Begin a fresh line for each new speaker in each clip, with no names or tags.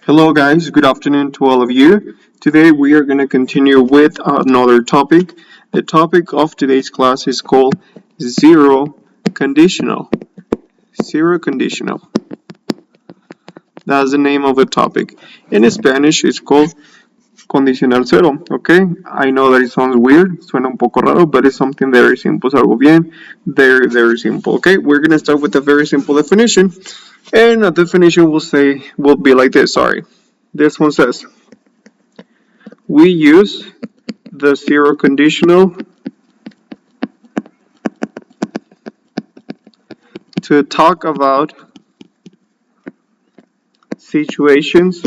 Hello guys, good afternoon to all of you. Today we are going to continue with another topic. The topic of today's class is called zero conditional. Zero conditional. That's the name of the topic. In Spanish it's called condicional cero, okay? I know that it sounds weird, suena un poco raro, but it's something very simple, es algo bien, very simple, okay? We're going to start with a very simple definition, and a definition will be like this, sorry. This one says, we use the zero conditional to talk about situations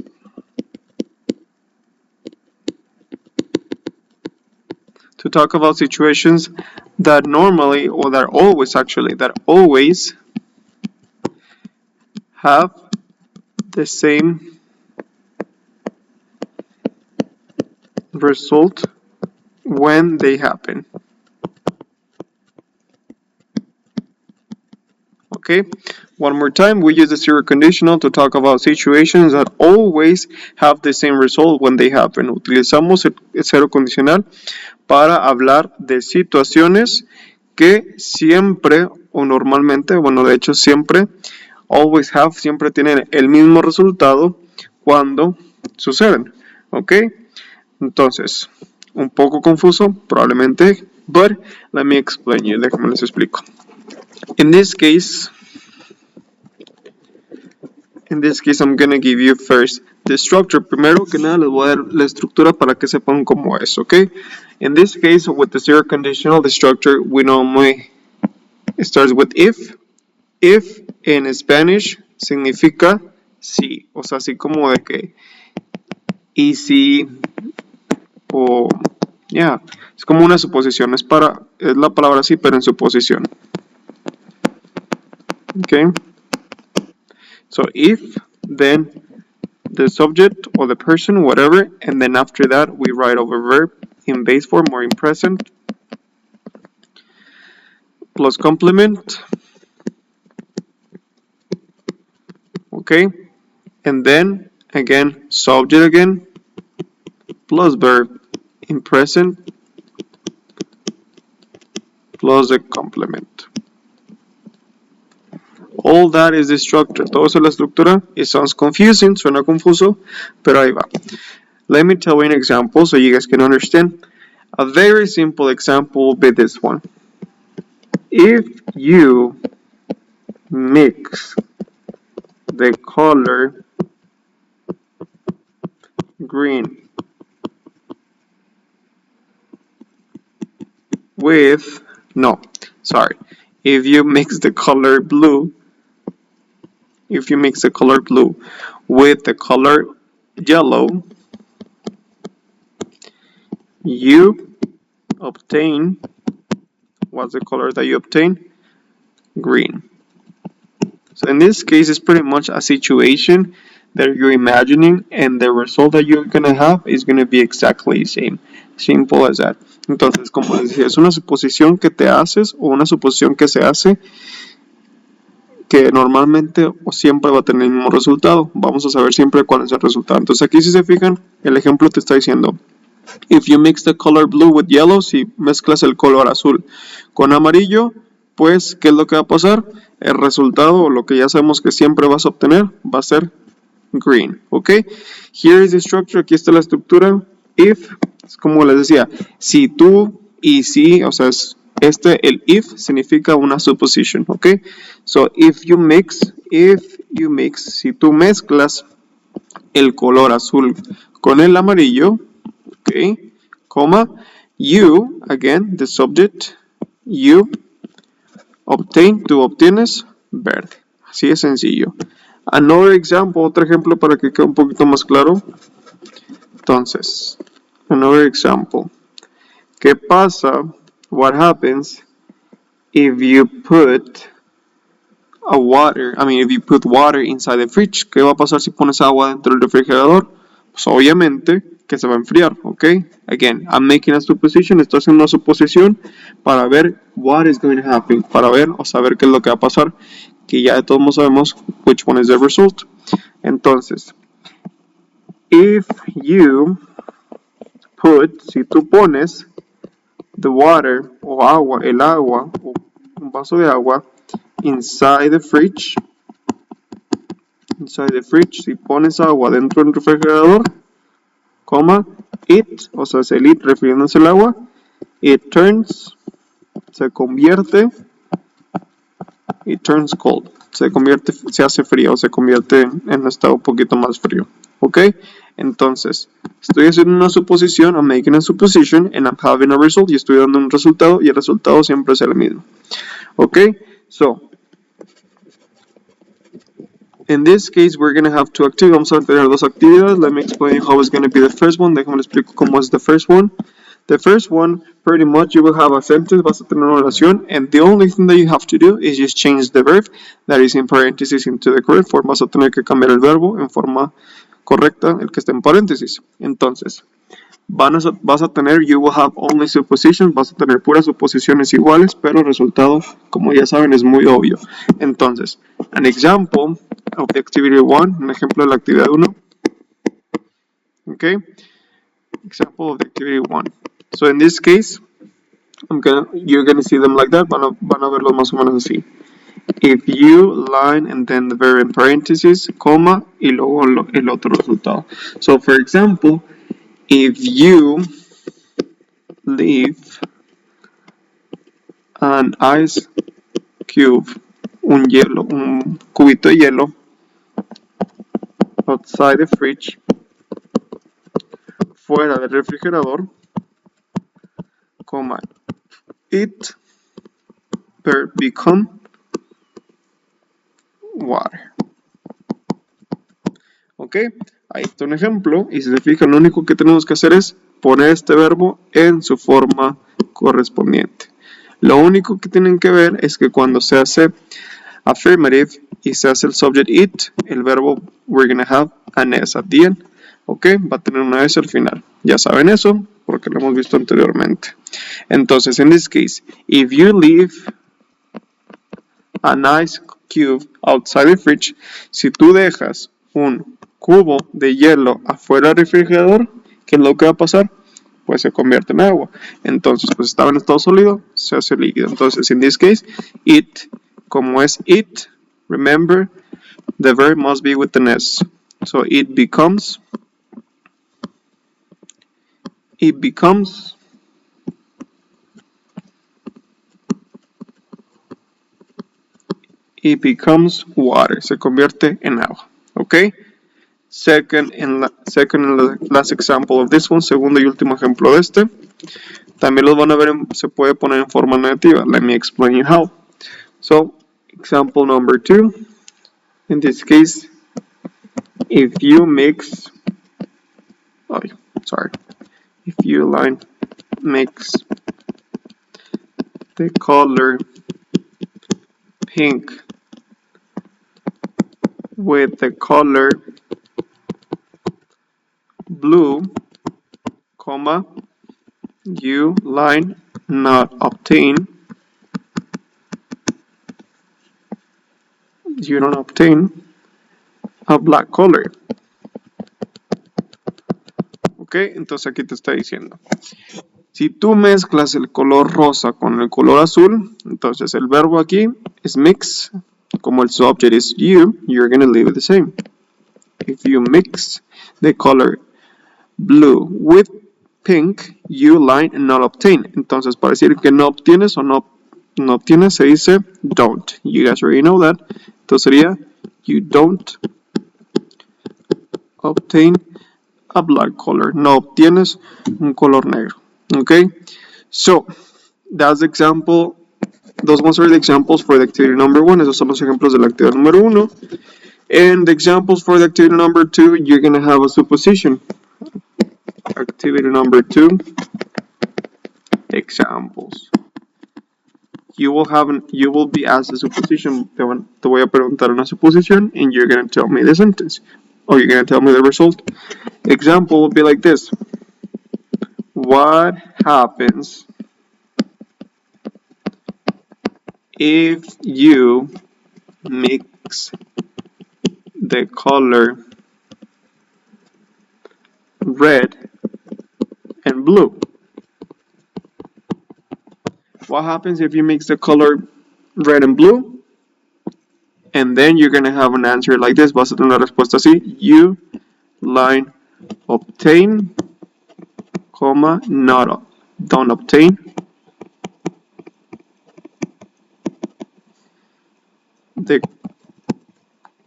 that normally, or that always have the same result when they happen. Okay, one more time, we use the zero conditional to talk about situations that always have the same result when they happen. Utilizamos el cero condicional para hablar de situaciones que siempre o normalmente, bueno, de hecho siempre, siempre tienen el mismo resultado cuando suceden. Ok, entonces, un poco confuso, probablemente, but let me explain you, déjenme les explico. In this case, I'm going to give you first the structure. Primero que nada, les voy a dar la estructura para que sepan cómo es, okay? In this case, with the zero conditional, the structure, we normally starts with if. If en Spanish significa sí, o sea, así como de que y si, o yeah, es como una suposición, es la palabra sí, pero en suposición. Okay? So if, then the subject or the person, whatever, and then after that we write over verb in base form or in present plus complement. Okay, and then again subject again plus verb in present plus the complement. All that is the structure. Todo eso es la estructura. It sounds confusing, suena confuso, pero ahí va. Let me tell you an example so you guys can understand. A very simple example will be this one. If you mix the color green with, if you mix the color blue with the color yellow, you obtain, what's the color that you obtain? Green. So in this case, it's pretty much a situation that you're imagining, and the result that you're going to have is going to be exactly the same. Simple as that. Entonces, como les decía, es una suposición que te haces o una suposición que se hace que normalmente o siempre va a tener el mismo resultado. Vamos a saber siempre cuál es el resultado. Entonces aquí, si se fijan, el ejemplo te está diciendo, if you mix the color blue with yellow, si mezclas el color azul con amarillo, pues, ¿qué es lo que va a pasar? El resultado, o lo que ya sabemos que siempre vas a obtener, va a ser green, ¿ok? Here is the structure, aquí está la estructura. If, es como les decía, si tú y si, o sea, el if significa una suposition, ¿ok? So, if you mix, si tú mezclas el color azul con el amarillo, ¿ok? Coma, you, again, the subject, you obtain, tú obtienes verde. Así de sencillo. Another example, otro ejemplo para que quede un poquito más claro. Entonces, another example. ¿Qué pasa? What happens if you put water inside the fridge? ¿Qué va a pasar si pones agua dentro del refrigerador? Pues obviamente que se va a enfriar, ¿ok? Again, I'm making a supposition, estoy haciendo una suposición para ver what is going to happen, para ver o saber qué es lo que va a pasar, que ya de todos modos sabemos which one is the result. Entonces, if you put, si tú pones the water o agua, el agua o un vaso de agua inside the fridge, si pones agua dentro del refrigerador, coma, it, o sea, es el it refiriéndose al agua, it turns, se convierte, it turns cold, se convierte, se hace frío, se convierte en un estado un poquito más frío, ¿ok? Entonces, estoy haciendo una suposición, I'm making a supposition, and I'm having a result, y estoy dando un resultado, y el resultado siempre es el mismo, ¿ok? So, in this case, we're going to have two activities. Vamos a tener dos actividades. Let me explain how it's going to be the first one. Déjame explico cómo es the first one. The first one, pretty much, you will have a sentence, vas a tener una oración, and the only thing that you have to do is just change the verb that is in parentheses into the correct form. Vas a tener que cambiar el verbo en forma correcta, el que está en paréntesis. Entonces, vas a tener, you will have only suppositions, vas a tener puras suposiciones iguales, pero el resultado, como ya saben, es muy obvio. Entonces, an example of the activity 1, un ejemplo de la actividad 1. Okay, example of the activity 1. So in this case, you're gonna see them like that, van a verlos más o menos así. If you line and then the verb in parentheses, coma, y luego el otro resultado. So for example, if you leave an ice cube, un cubito de hielo, outside the fridge, fuera del refrigerador, coma, it become water. Ok, ahí está un ejemplo, y si se fijan, lo único que tenemos que hacer es poner este verbo en su forma correspondiente. Lo único que tienen que ver es que cuando se hace affirmative y se hace el subject it, el verbo we're gonna have an S at the end. Ok, va a tener una S al final. Ya saben eso porque lo hemos visto anteriormente. Entonces, in this case, if you leave an ice cube outside the fridge, si tú dejas un cubo de hielo afuera del refrigerador, ¿qué es lo que va a pasar? Pues se convierte en agua. Entonces, pues estaba en estado sólido, se hace líquido. Entonces, in this case, it, como es it, remember, the verb must be with an S. So it becomes water, se convierte en agua. Okay? Second and last example of this one, segundo y último ejemplo de este. También los van a ver, se puede poner en forma negativa. Let me explain you how. So, example number 2. In this case, if you mix, if you mix the color pink with the color blue, comma, you not obtain, you don't obtain a black color. Ok, entonces aquí te está diciendo, si tú mezclas el color rosa con el color azul, entonces el verbo aquí es mix, como el subject is you, you're going to leave it the same. If you mix the color blue with pink, you not obtain. Entonces, para decir que no obtienes o no obtienes, se dice don't. You guys already know that. Entonces sería, you don't obtain a black color. No obtienes un color negro. Okay? So, that's the example. Those ones are the examples for the activity number 1. Esos son los ejemplos de la actividad número 1. And the examples for the activity number 2, you're going to have a supposition. Activity number 2, examples. You will be asked a supposition. Te voy a preguntar una suposición, and you're going to tell me the sentence, or you're going to tell me the result. Example will be like this. What happens if you mix the color red, and blue. What happens if you mix the color red and blue? And then you're gonna have an answer like this. Vas a tener una respuesta así. You line obtain, comma, not don't obtain. The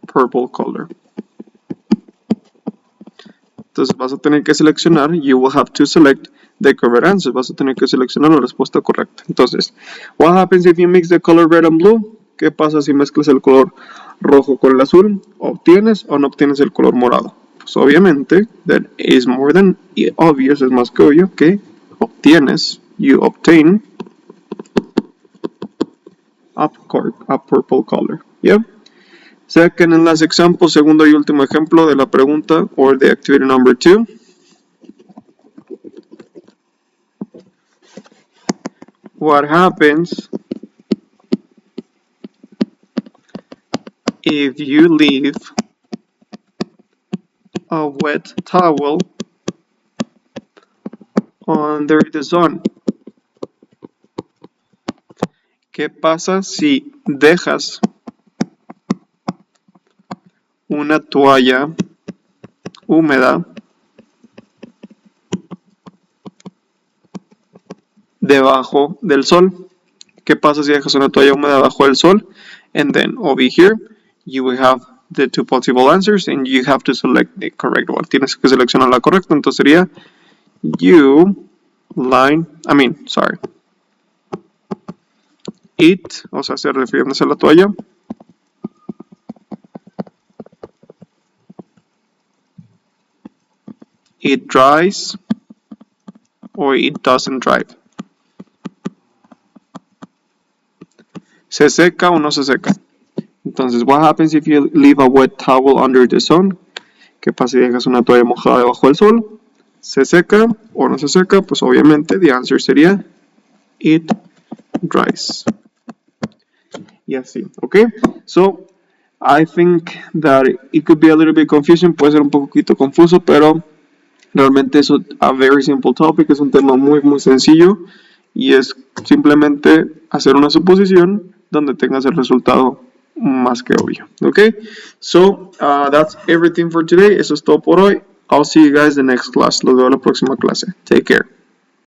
purple color. Entonces vas a tener que seleccionar, you will have to select the correct answer. Vas a tener que seleccionar la respuesta correcta. Entonces, what happens if you mix the color red and blue? ¿Qué pasa si mezclas el color rojo con el azul? ¿Obtienes o no obtienes el color morado? Pues obviamente, that is more than obvious, es más que obvio que obtienes, you obtain a purple color. Yeah? Second and last example, segundo y último ejemplo de la pregunta, or the activity number 2. What happens if you leave a wet towel under the sun? ¿Qué pasa si dejas una toalla húmeda debajo del sol? ¿Qué pasa si dejas una toalla húmeda debajo del sol? And then over here you will have the two possible answers and you have to select the correct one. Tienes que seleccionar la correcta, entonces sería it, o sea, se refiriéndose a la toalla. It dries or it doesn't dry. ¿Se seca o no se seca? Entonces, what happens if you leave a wet towel under the sun? ¿Qué pasa si dejas una toalla mojada debajo del sol? ¿Se seca o no se seca? Pues obviamente, the answer sería it dries. Y así, ¿ok? So, I think that it could be a little bit confusing, puede ser un poquito confuso, pero realmente es a very simple topic, es un tema muy sencillo y es simplemente hacer una suposición donde tengas el resultado más que obvio. Okay, so that's everything for today. Eso es todo por hoy. I'll see you guys in the next class. Los veo en la próxima clase. Take care.